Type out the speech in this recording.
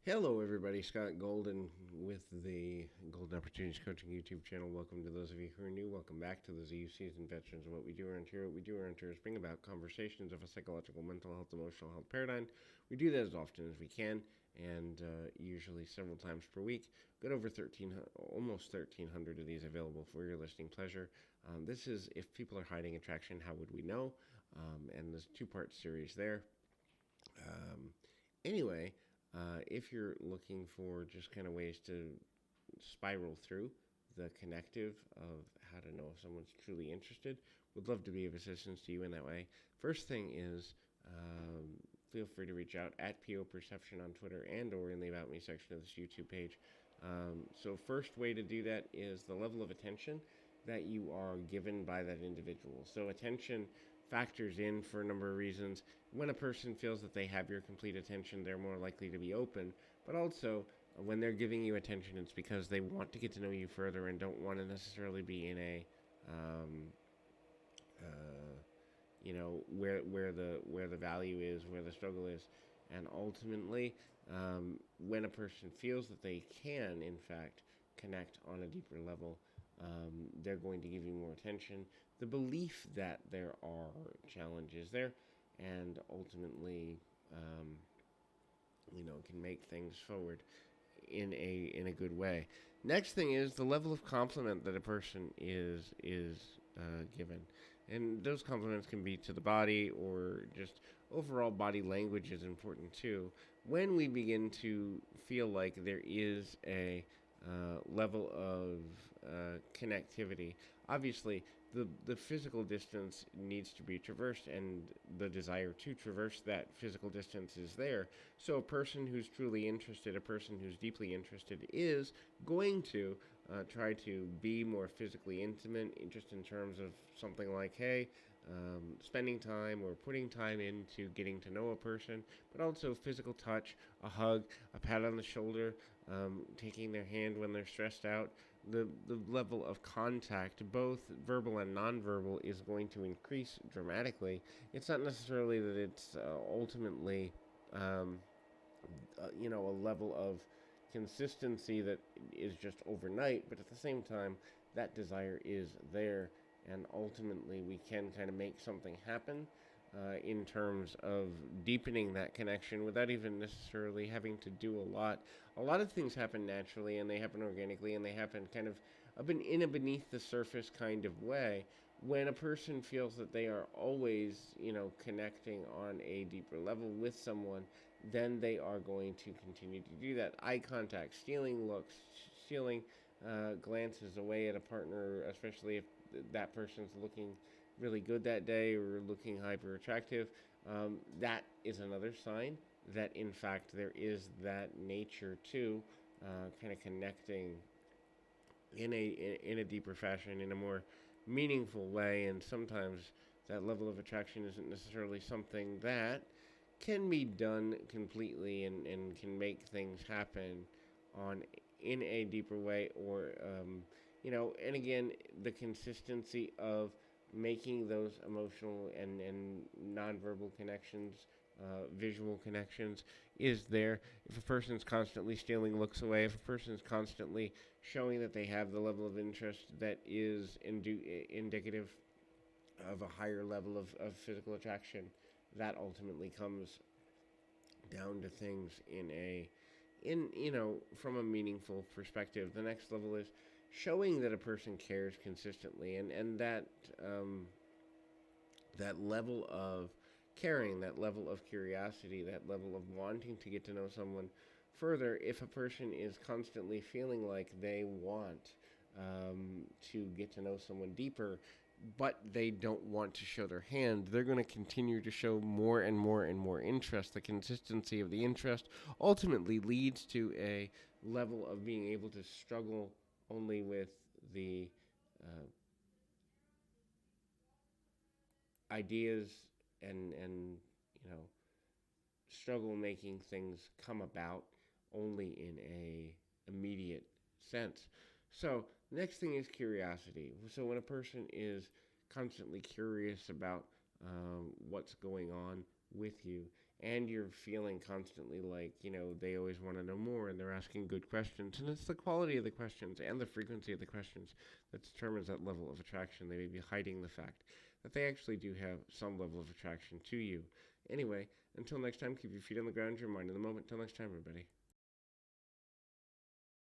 Hello, everybody. Scott Golden with the Golden Opportunities Coaching YouTube channel. Welcome to those of you who are new. Welcome back to those of you seasoned veterans. And what we do around here, is bring about conversations of a psychological, mental health, emotional health paradigm. We do that as often as we can, and usually several times per week. Got over almost 1,300 of these available for your listening pleasure. This is If People Are Hiding Attraction, How Would We Know? And there's a two-part series there. Um, anyway. If you're looking for just kind of ways to spiral through the connective of how to know if someone's truly interested, would love to be of assistance to you in that way. First thing is, feel free to reach out at PO Perception on Twitter and or in the About Me section of this YouTube page. So first way to do that is the level of attention that you are given by that individual. So attention factors in for a number of reasons. When a person feels that they have your complete attention, they're more likely to be open. But also, when they're giving you attention, it's because they want to get to know you further and don't want to necessarily be in a, where the value is, where the struggle is. And ultimately, when a person feels that they can, in fact, connect on a deeper level, they're going to give you more attention. The belief that there are challenges there, and ultimately, can make things forward in a good way. Next thing is the level of compliment that a person is given, and those compliments can be to the body or just overall body language is important too. When we begin to feel like there is a level of connectivity. Obviously, the physical distance needs to be traversed, and the desire to traverse that physical distance is there. So, a person who's truly interested, a person who's deeply interested, is going to try to be more physically intimate, just in terms of something like, hey, spending time or putting time into getting to know a person, but also physical touch, a hug, a pat on the shoulder, taking their hand when they're stressed out. The level of contact, both verbal and nonverbal, is going to increase dramatically. It's not necessarily that it's ultimately, a level of consistency that is just overnight, but at the same time, that desire is there, and ultimately, we can kind of make something happen in terms of deepening that connection without even necessarily having to do a lot. A lot of things happen naturally, and they happen organically, and they happen kind of in a beneath the surface kind of way. When a person feels that they are always, connecting on a deeper level with someone, then they are going to continue to do that. Eye contact, stealing looks, stealing glances away at a partner, especially if that person's looking really good that day or looking hyper attractive. That is another sign that, in fact, there is that nature to kind of connecting in a deeper fashion, in a more meaningful way. And sometimes that level of attraction isn't necessarily something that can be done completely and can make things happen on in a deeper way, or and again, the consistency of making those emotional and nonverbal connections, visual connections, is there. If a person's constantly stealing looks away, if a person's constantly showing that they have the level of interest that is indicative of a higher level of physical attraction, that ultimately comes down to things from a meaningful perspective. The next level is showing that a person cares consistently, and that level of caring, that level of curiosity, that level of wanting to get to know someone further. If a person is constantly feeling like they want to get to know someone deeper, but they don't want to show their hand, they're going to continue to show more and more and more interest. The consistency of the interest ultimately leads to a level of being able to struggle only with the ideas and struggle making things come about only in a immediate sense. So next thing is curiosity. So when a person is constantly curious about what's going on with you, and you're feeling constantly like, they always want to know more and they're asking good questions. And it's the quality of the questions and the frequency of the questions that determines that level of attraction. They may be hiding the fact that they actually do have some level of attraction to you. Anyway, until next time, keep your feet on the ground, your mind in the moment. Until next time, everybody.